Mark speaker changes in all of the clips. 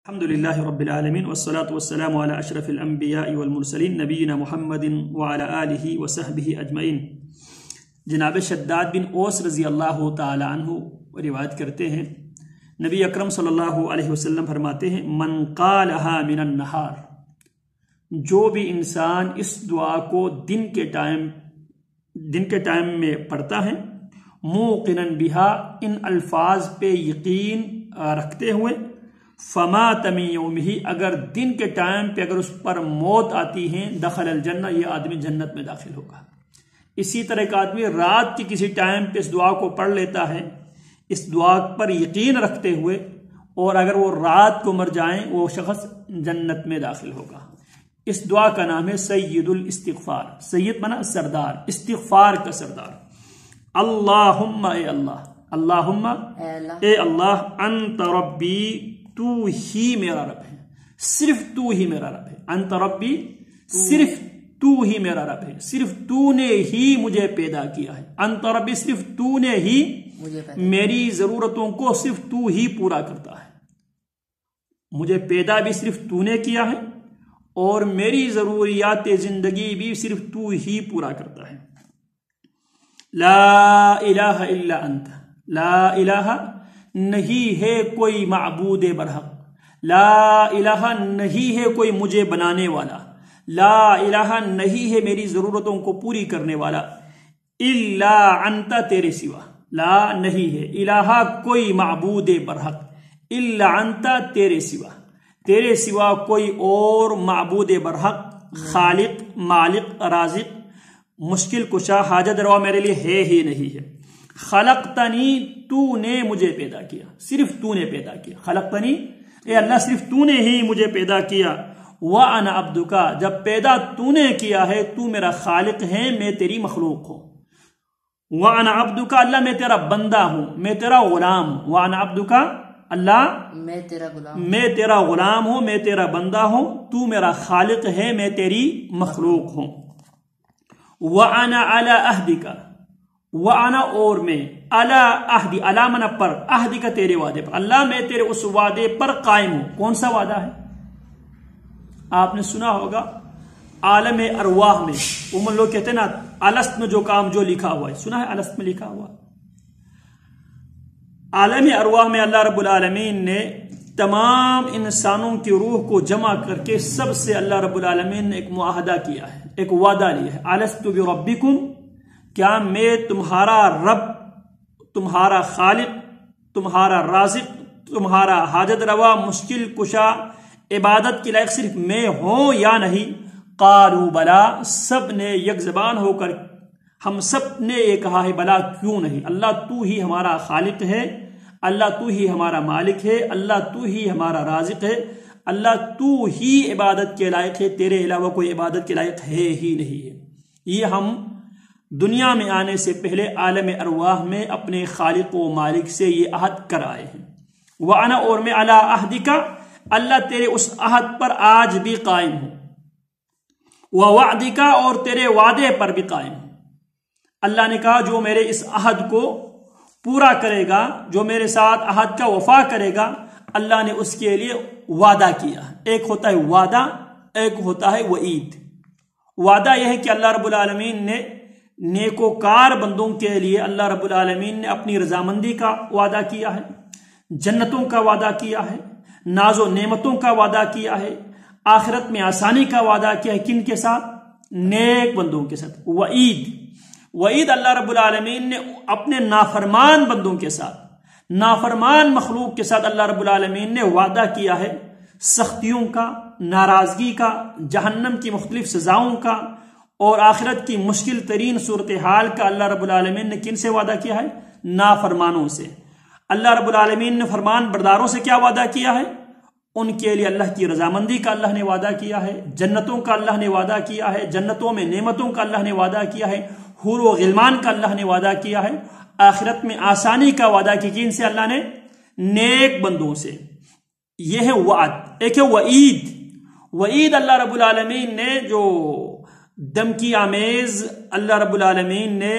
Speaker 1: الحمد لله رب العالمين والصلاة والسلام على أشرف الأنبياء والمرسلين نبينا محمد وعلى آله وصحبه أجمعين۔ جناب شداد بن اوس رضی اللہ تعالی عنہ روایت کرتے ہیں، نبی اکرم صلی اللہ علیہ وسلم فرماتے ہیں من قالها من النہار، جو بھی انسان اس دعا کو دن کے ٹائم میں پڑھتا ہے، موقنا بہا، ان الفاظ پہ یقین رکھتے ہوئے، فمات من یومہ، اگر دن کے ٹائم پہ اگر اس پر موت آتی ہے، دخل الجنہ، یہ آدمی جنت میں داخل ہوگا۔ اسی طرح ایک آدمی رات کی کسی ٹائم پہ اس دعا کو پڑھ لیتا ہے، اس دعا پر یقین رکھتے ہوئے، اور اگر وہ رات کو مر جائیں وہ شخص جنت میں داخل ہوگا۔ اس دعا کا نام ہے سید الاستغفار۔ سید منا سردار، استغفار کا سردار۔ اللہم، اے اللہ، اللہم، اے اللہ، انت ربی، تو ہی میرا رب ہے، صرف تو ہی میرا رب ہے۔ انت ربی، صرف تو ہی میرا رب ہے، صرف تو نے ہی مجھے پیدا کیا ہے۔ انت ربی، صرف تو نے ہی میری ضرورتوں کو صرف تو ہی پورا کرتا ہے۔ مجھے پیدا بھی صرف تو نے کیا ہے، اور میری ضروریات زندگی بھی صرف تو ہی پورا کرتا ہے۔ لا الہ الا انت، لا الہ، نہیں ہے کوئی معبود برحق، لا الہ، نہیں ہے کوئی مجھے بنانے والا، لا الہ، نہیں ہے میری ضرورتوں کو پوری کرنے والا، الا انت، تیرے سوا، لا نہیں ہے، الہ کوئی معبود برحق، الا انت، تیرے سوا کوئی اور معبود برحق، خالق، مالک، رازق، مشکل کشا، حاجت روا میرے لیے ہے ہی نہیں ہے۔ خلقتنی، تو نے مجھے پیدا کیا، صرف تو نے پیدا کیا۔ خلقتنی، اے اللہ، صرف تو نے ہی مجھے پیدا کیا۔ وَأَنَا عَبْدُكَ، جب پیدا تو نے کیا ہے، تو میرا خالق ہے، میں تیری مخلوق ہوں۔ وَأَنَا عَبْدُكَ، اللہ میں تیرا بندہ ہوں، میں تیرا غلام ہوں۔ وَأَنَا عَبْدُكَ، اللہ میں تیرا غلام ہوں، میں تیرا بندہ ہوں، تو میرا خالق ہے، میں تیری مخلوق ہوں۔ وَأَنَا عَلَى عَهْدِكَ، وَأَنَا، اور میں، عَلَى عَهْدِ، عَلَى منا پر، عہد کا تیرے وعدے پر، اللہ میں تیرے اس وعدے پر قائم ہوں۔ کون سا وعدہ ہے؟ آپ نے سنا ہوگا عالم ارواح میں لوگ کہتے ہیں نا الست میں جو کام جو لکھا ہوا ہے، سنا ہے الست میں لکھا ہوا؟ عالم ارواح میں اللہ رب العالمین نے تمام انسانوں کی روح کو جمع کر کے سب سے اللہ رب العالمین نے ایک معاہدہ کیا ہے، ایک وعدہ لیا ہے۔ الست بربکم، کیا میں تمہارا رب، تمہارا خالق، تمہارا رازق، تمہارا حاجت روا، مشکل کشا، عبادت کی لائق صرف میں ہوں یا نہیں؟ قالوا بلا، سب نے یک زبان ہو کر ہم سب نے یہ کہا ہے بلا، کیوں نہیں؟ اللہ تو ہی ہمارا خالق ہے، اللہ تو ہی ہمارا مالک ہے، اللہ تو ہی ہمارا رازق ہے، اللہ تو ہی عبادت کے لائق ہے، تیرے علاوہ کوئی عبادت کے لائق ہے ہی نہیں ہے۔ یہ ہم دنیا میں آنے سے پہلے عالم ارواح میں اپنے خالق و مالک سے یہ عہد کر آئے ہیں۔ وَأَنَا، اور میں، عَلَىٰ عَهْدِكَ، اللہ تیرے اس عہد پر آج بھی قائم ہوں۔ وَوَعْدِكَ، اور تیرے وعدے پر بھی قائم ہوں۔ اللہ نے کہا جو میرے اس عہد کو پورا کرے گا، جو میرے ساتھ عہد کا وفا کرے گا، اللہ نے اس کے لیے وعدہ کیا۔ ایک ہوتا ہے وعدہ، ایک ہوتا ہے وعید۔ وعدہ یہ ہے کہ اللہ رب العالمین نے نیکوکار بندوں کے لیے اللہ رب العالمین نے اپنی رضامندی کا وعدہ کیا ہے، جنتوں کا وعدہ کیا ہے، ناز و نعمتوں کا وعدہ کیا ہے، آخرت میں آسانی کا وعدہ کیا ہے۔ کن کے ساتھ؟ نیک بندوں کے ساتھ۔ وعید اللہ رب العالمین نے اپنے نافرمان بندوں کے ساتھ، نافرمان مخلوق کے ساتھ اللہ رب العالمین نے وعدہ کیا ہے سختیوں کا، ناراضگی کا، جہنم کی مختلف سزاؤں کا، اور آخرت کی مشکل ترین صورتحال کا۔ اللہ رب العالمین نے کن سے وعدہ کیا ہے؟ نافرمانوں سے۔ اللہ رب العالمین نے فرمان برداروں سے کیا وعدہ کیا ہے؟ ان کے لیے اللہ کی رضامندی کا اللہ نے وعدہ کیا ہے، جنتوں کا اللہ نے وعدہ کیا ہے، جنتوں میں نعمتوں کا اللہ نے وعدہ کیا ہے، حور و غلمان کا اللہ نے وعدہ کیا ہے، آخرت میں آسانی کا وعدہ کی۔ جن سے اللہ نے؟ نیک بندوں سے۔ یہ ہے وعد۔ ایک ہے وعید۔ وعید اللہ رب العالمین نے جو دمکی آمیز، اللہ رب العالمین نے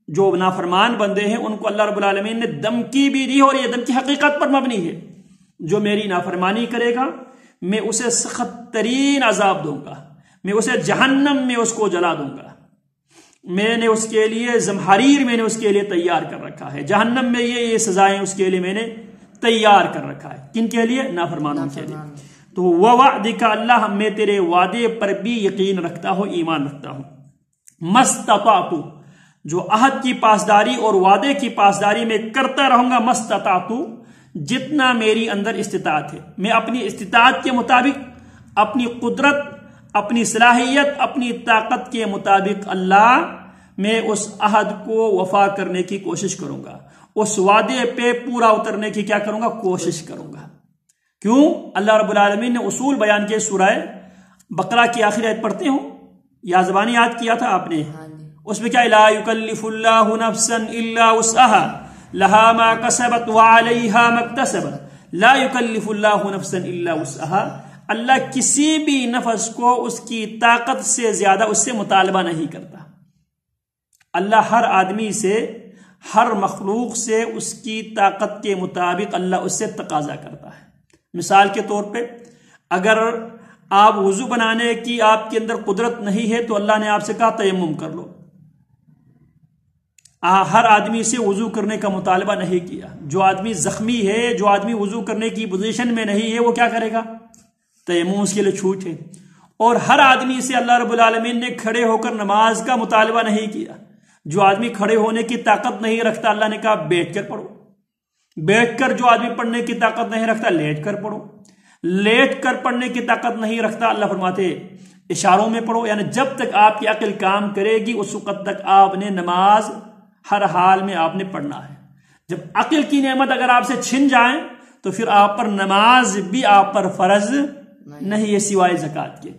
Speaker 1: جو نافرمان بندے ہیں ان کو اللہ رب العالمین نے دمکی بھی دی، اور یہ دمکی حقیقت پر مبنی ہے۔ جو میری نافرمانی کرے گا میں اسے سخت ترین عذاب دوں گا، میں اسے جہنم میں اس کو جلا دوں گا۔ میں نے اس کے لیے زمہریر میں نے اس کے لیے تیار کر رکھا ہے، جہنم میں یہ سزائیں اس کے لیے میں نے تیار کر رکھا ہے۔ کن کے لیے؟ نافرمانوں کے لیے۔ تو وَوَعْدِكَ اللہ میں تیرے وعدے پر بھی یقین رکھتا ہوں، ایمان رکھتا ہوں۔ مَسْتَطَعْتُ جو عہد کی پاسداری اور وعدے کی پاسداری میں کرتا رہوں گا، مَسْتَطَعْتُ جتنا میری اندر استطاعت ہے، میں اپنی استطاعت کے مطابق، اپنی قدرت، اپنی صلاحیت، اپنی طاقت کے مطابق اللہ میں اس عہد کو وفا کرنے کی کوشش کروں گا، اس وعدے پہ پورا اترنے کی کیا کروں گا؟ کوشش کروں گا۔ کیوں؟ اللہ رب العالمین نے اصول بیان کے سورہ بقرہ کی آخری آیت پڑھتے ہوں یا زبانی یاد کیا تھا آپ نے، اس میں کیا لا یکلف اللہ نفسا الا وسعها لها ما کسبت وعلیہا ما اکتسبت، لا یکلف اللہ نفسا الا وسعها، اللہ کسی بھی نفس کو اس کی طاقت سے زیادہ اس سے مطالبہ نہیں کرتا۔ اللہ ہر آدمی سے، ہر مخلوق سے اس کی طاقت کے مطابق اللہ اس سے تقاضا کرتا ہے۔ مثال کے طور پہ اگر آپ وضو بنانے کی آپ کے اندر قدرت نہیں ہے تو اللہ نے آپ سے کہا تیمم کر لو، ہر آدمی سے وضو کرنے کا مطالبہ نہیں کیا۔ جو آدمی زخمی ہے، جو آدمی وضو کرنے کی پوزیشن میں نہیں ہے، وہ کیا کرے گا؟ تیمم اس کے لیے چھوٹ ہے۔ اور ہر آدمی سے اللہ رب العالمین نے کھڑے ہو کر نماز کا مطالبہ نہیں کیا۔ جو آدمی کھڑے ہونے کی طاقت نہیں رکھتا، اللہ نے کہا بیٹھ کر پڑھو۔ بیٹھ کر جو آدمی پڑھنے کی طاقت نہیں رکھتا، لیٹ کر پڑھو۔ لیٹ کر پڑھنے کی طاقت نہیں رکھتا، اللہ فرماتے اشاروں میں پڑھو۔ یعنی جب تک آپ کی عقل کام کرے گی اس وقت تک آپ نے نماز ہر حال میں آپ نے پڑھنا ہے۔ جب عقل کی نعمت اگر آپ سے چھن جائیں تو پھر آپ پر نماز بھی آپ پر فرض نہیں ہے، سوائے زکوٰۃ کے۔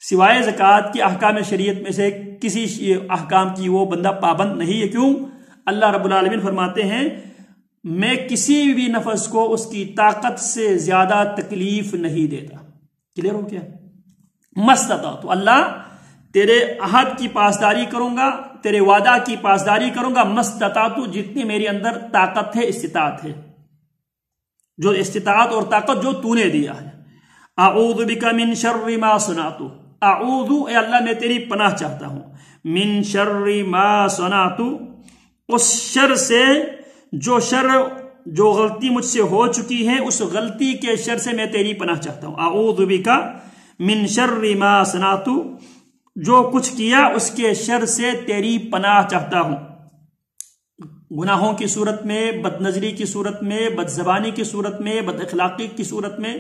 Speaker 1: سوائے زکوٰۃ کے احکام شریعت میں سے کسی احکام کی وہ بندہ پابند نہیں ہے۔ کیوں؟ اللہ رب العالمین فرماتے ہیں میں کسی بھی نفس کو اس کی طاقت سے زیادہ تکلیف نہیں دیتا۔ کلیئر ہو کیا؟ مستطاعت، تو اللہ تیرے عہد کی پاسداری کروں گا، تیرے وعدہ کی پاسداری کروں گا، مستطاعت جتنی میری اندر طاقت ہے، استطاعت ہے، جو استطاعت اور طاقت جو تو نے دیا ہے۔ اعوذ بک من شر ما صنعت، اعوذ اے اللہ میں تیری پناہ چاہتا ہوں، من شر ما صنعت اس شر سے، جو غلطی مجھ سے ہو چکی ہے، اس غلطی کے شر سے میں تیری پناہ چاہتا ہوں۔ اعوذ بک من شر ما صنعت جو کچھ کیا اس کے شر سے تیری پناہ چاہتا ہوں۔ گناہوں کی صورت میں، بد نظری کی صورت میں، بد زبانی کی صورت میں، بد اخلاقی کی صورت میں،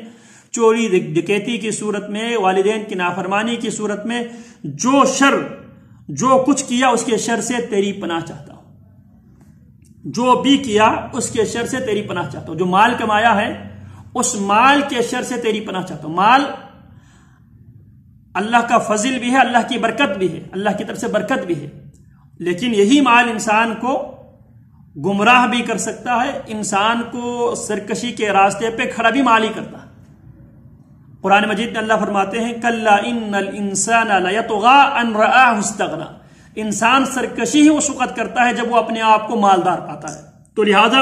Speaker 1: چوری ڈکیتی کی صورت میں، والدین کی نافرمانی کی صورت میں، جو کچھ کیا اس کے شر سے تیری پناہ چاہتا ہوں۔ جو بھی کیا اس کے شر سے تیری پناہ چاہتا ہوں۔ جو مال کمایا ہے اس مال کے شر سے تیری پناہ چاہتا ہوں۔ مال اللہ کا فضل بھی ہے، اللہ کی برکت بھی ہے، اللہ کی طرف سے برکت بھی ہے، لیکن یہی مال انسان کو گمراہ بھی کر سکتا ہے، انسان کو سرکشی کے راستے پہ کھڑا بھی مال ہی کرتا ہے۔ قرآن مجید میں اللہ فرماتے ہیں کلا ان الانسان لیطغی ان رآہ استغنی، انسان سرکشی ہی اس وقت کرتا ہے جب وہ اپنے آپ کو مالدار پاتا ہے۔ تو لہذا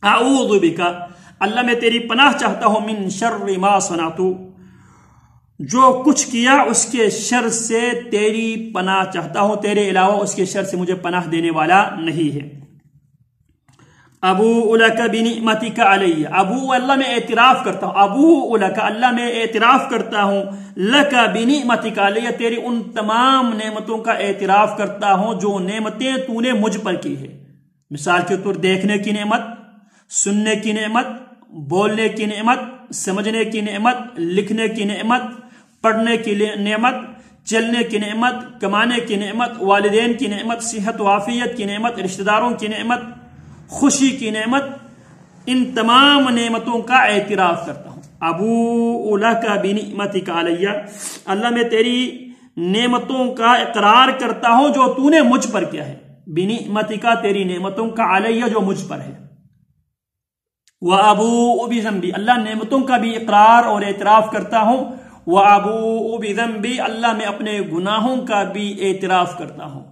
Speaker 1: اعوذ بک اللہ میں تیری پناہ چاہتا ہوں، من شر ما صنعت جو کچھ کیا اس کے شر سے تیری پناہ چاہتا ہوں، تیرے علاوہ اس کے شر سے مجھے پناہ دینے والا نہیں ہے۔ ابوء لک بنعمتک علی، ابو اللہ میں اعتراف کرتا ہوں، ابوء لک اللہ میں اعتراف کرتا ہوں، لک بنعمتک علی تیری ان تمام نعمتوں کا اعتراف کرتا ہوں جو نعمتیں تو نے مجھ پر کی ہے۔ مثال کے طور دیکھنے کی نعمت، سننے کی نعمت، بولنے کی نعمت، سمجھنے کی نعمت، لکھنے کی نعمت، پڑھنے کی نعمت، چلنے کی نعمت، کمانے کی نعمت، والدین کی نعمت، صحت و عافیت کی نعمت، رشتہ داروں کی نعمت، خوشی کی نعمت، ان تمام نعمتوں کا اعتراف کرتا ہوں۔ ابوء لک بنعمتک علی اللہ میں تیری نعمتوں کا اقرار کرتا ہوں جو تو نے مجھ پر کیا ہے، بنعمتک تیری نعمتوں کا علی جو مجھ پر ہے، وابوء بذنبی اللہ نعمتوں کا بھی اقرار اور اعتراف کرتا ہوں، وابوء بذنبی اللہ میں اپنے گناہوں کا بھی اعتراف کرتا ہوں،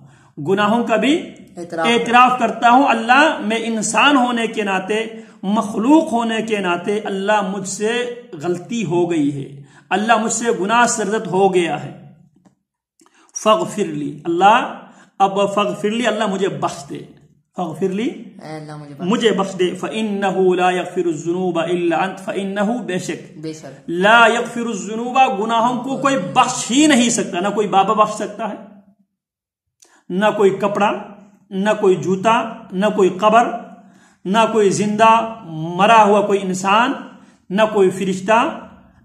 Speaker 1: گناہوں کا بھی اعتراف کرتا ہوں۔ اللہ میں انسان ہونے کے ناطے مخلوق ہونے کے ناطے اللہ مجھ سے غلطی ہو گئی ہے، اللہ مجھ سے گناہ سرزد ہو گیا ہے۔ فاغفر لی، اللہ اب فاغفر لی، اللہ مجھے بخش دے، فاغفر لی مجھے بخش دے۔ فإنہ لا یغفر الذنوب الا انت، فإنہ بے شک لا یغفر الذنوب گناہوں کو کوئی بخش ہی نہیں سکتا، نہ کوئی بابا بخش سکتا ہے، نہ کوئی کپڑا، نہ کوئی جوتا، نہ کوئی قبر، نہ کوئی زندہ مرا ہوا کوئی انسان، نہ کوئی فرشتہ،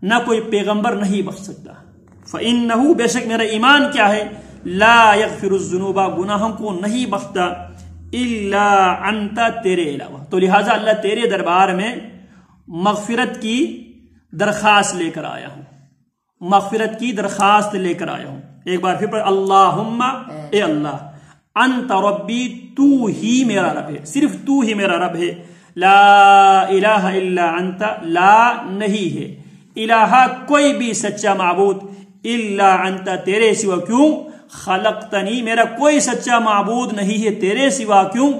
Speaker 1: نہ کوئی پیغمبر نہیں بخش سکتا۔ فإنہ بے شک میرا ایمان کیا ہے، لا یغفر الذنوب گناہوں کو نہیں بخشتا، الا انت تیرے علاوہ، تو لہٰذا اللہ تیرے دربار میں مغفرت کی درخواست لے کر آیا ہوں، مغفرت کی درخواست لے کر آیا ہوں۔ ایک بار پھر اللہم، اے اللہ، انت ربی، تو ہی میرا رب ہے، صرف تو ہی میرا رب ہے، لا الہ الا انت، لا نہیں ہے، الہ کوئی بھی سچا معبود، الا انت تیرے سوا، کیوں، خلقتنی میرا کوئی سچا معبود نہیں ہے تیرے سوا، کیوں،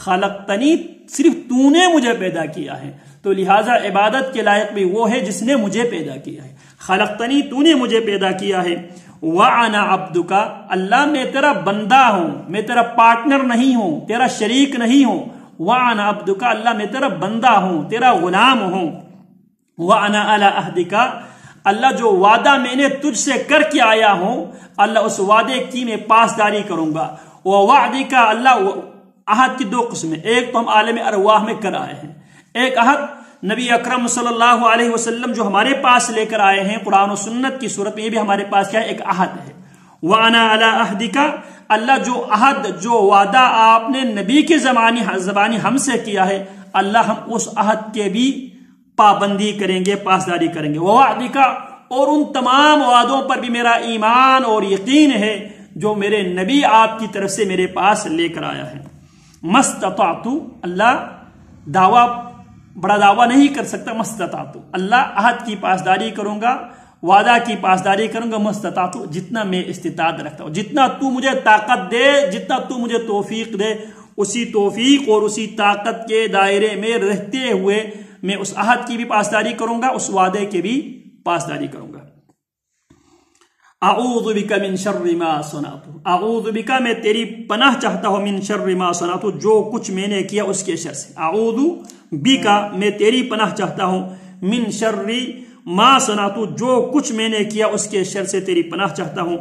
Speaker 1: خلقتنی صرف تو نے مجھے پیدا کیا ہے، تو لہٰذا عبادت کے لائق بھی وہ ہے جس نے مجھے پیدا کیا ہے، خلقتنی تو نے مجھے پیدا کیا ہے، وَأَنَا عَبْدُكَ اللہ میں تیرا بندہ ہوں، میں تیرا پارٹنر نہیں ہوں، تیرا شریک نہیں ہوں، وَأَنَا عَبْدُكَ اللہ میں تیرا بندہ ہوں، تیرا غلام ہوں، وَأَنَا عَلَىٰ عَهْدِكَ اللہ جو وعدہ میں نے تجھ سے کر کے آیا ہوں، اللہ اس وعدے کی میں پاسداری کروں گا، وَوَعْدِكَ اللہ عہد کی دو قسمیں، ایک تو ہم عالم ارواح میں کر آئے ہیں، ایک عہد نبی اکرم صلی اللہ علیہ وسلم جو ہمارے پاس لے کر آئے ہیں قرآن و سنت کی صورت میں، یہ بھی ہمارے پاس کیا ہے، ایک عہد ہے۔ وَأَنَا عَلَىٰ عَهْدِكَ اللہ جو عہد، جو وعدہ آپ نے نبی کے زبانی ہم سے کیا ہے، اللہ ہم اس عہد کے بھی پابندی کریں گے، پاسداری کریں گے۔ وَوَعْدِكَ اور ان تمام وعدوں پر بھی میرا ایمان اور یقین ہے جو میرے نبی آپ کی طرف سے میرے پاس لے کر آیا ہے۔ مستطعت اللہ دعویٰ، بڑا دعویٰ نہیں کر سکتا، مستطعت اللہ عہد کی پاسداری کروں گا، وعدہ کی پاسداری کروں گا، مستطعت جتنا میں استطاعت رکھتا ہوں، جتنا تو مجھے طاقت دے، جتنا تو مجھے توفیق دے، اسی توفیق اور اسی طاقت کے دائرے میں رہتے ہوئے میں اس عہد کی بھی پاسداری کروں گا، اس وعدے کی بھی پاسداری کروں گا۔ اعوذ بک من شر ما صنعت اعوذ بک میں تیری پناہ چاہتا ہوں، من شر ما صنعت جو کچھ میں نے کیا اس کے شر سے، اعوذ بک میں تیری پناہ چاہتا ہوں، من شر ما صنعت جو کچھ میں نے کیا اس کے شر سے تیری پناہ چاہتا ہوں۔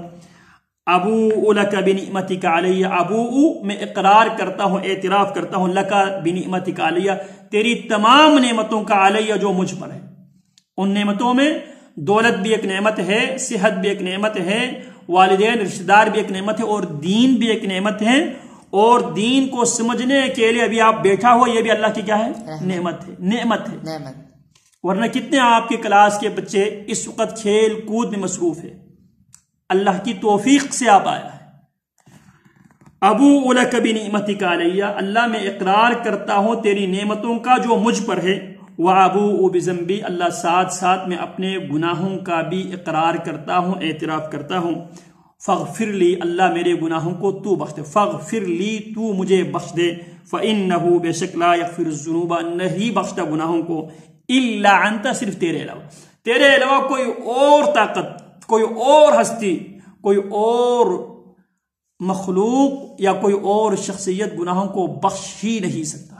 Speaker 1: ابوء لک بنعمتک علی ابوء میں اقرار کرتا ہوں، اعتراف کرتا ہوں، لک بنعمتک علی تیری تمام نعمتوں کا، علیہ جو مجھ پر ہے، ان نعمتوں میں دولت بھی ایک نعمت ہے، صحت بھی ایک نعمت ہے، والدین رشتہ دار بھی ایک نعمت ہے، اور دین بھی ایک نعمت ہے، اور دین کو سمجھنے کے لیے ابھی آپ بیٹھا ہو یہ بھی اللہ کی کیا ہے، نعمت ہے، نعمت ہے، ورنہ کتنے آپ کے کلاس کے بچے اس وقت کھیل کود میں مصروف ہے، اللہ کی توفیق سے آپ آیا ہے۔ ابوء لک بنعمتک علی اللہ میں اقرار کرتا ہوں تیری نعمتوں کا جو مجھ پر ہے، وابوء بذنبی اللہ ساتھ ساتھ میں اپنے گناہوں کا بھی اقرار کرتا ہوں، اعتراف کرتا ہوں۔ فاغفر لی اللہ میرے گناہوں کو تو بخش دے، فاغفر لی تو مجھے بخش دے، فإنہ بے شک لا یغفر الذنوب نہیں بخشتا گناہوں کو، الا انت صرف تیرے علاوہ کوئی اور طاقت، کوئی اور ہستی، کوئی اور مخلوق یا کوئی اور شخصیت گناہوں کو بخش ہی نہیں سکتا۔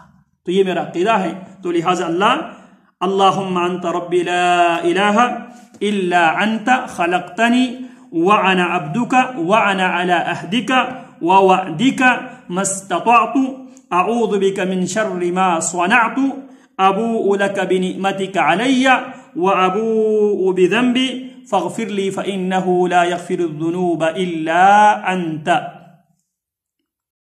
Speaker 1: تو یہ میرا عقیدہ ہے، تو لہٰذا اللہم انت ربی لا الہ الا انت خلقتنی وانا عبدک وانا علی عہدک ووعدک ما استطعت اعوذ بک من شر ما صنعت ابوء لک بنعمتک علی وابوء بذنبی فاغفر لی فإنہ لا یغفر الذنوب الا انت۔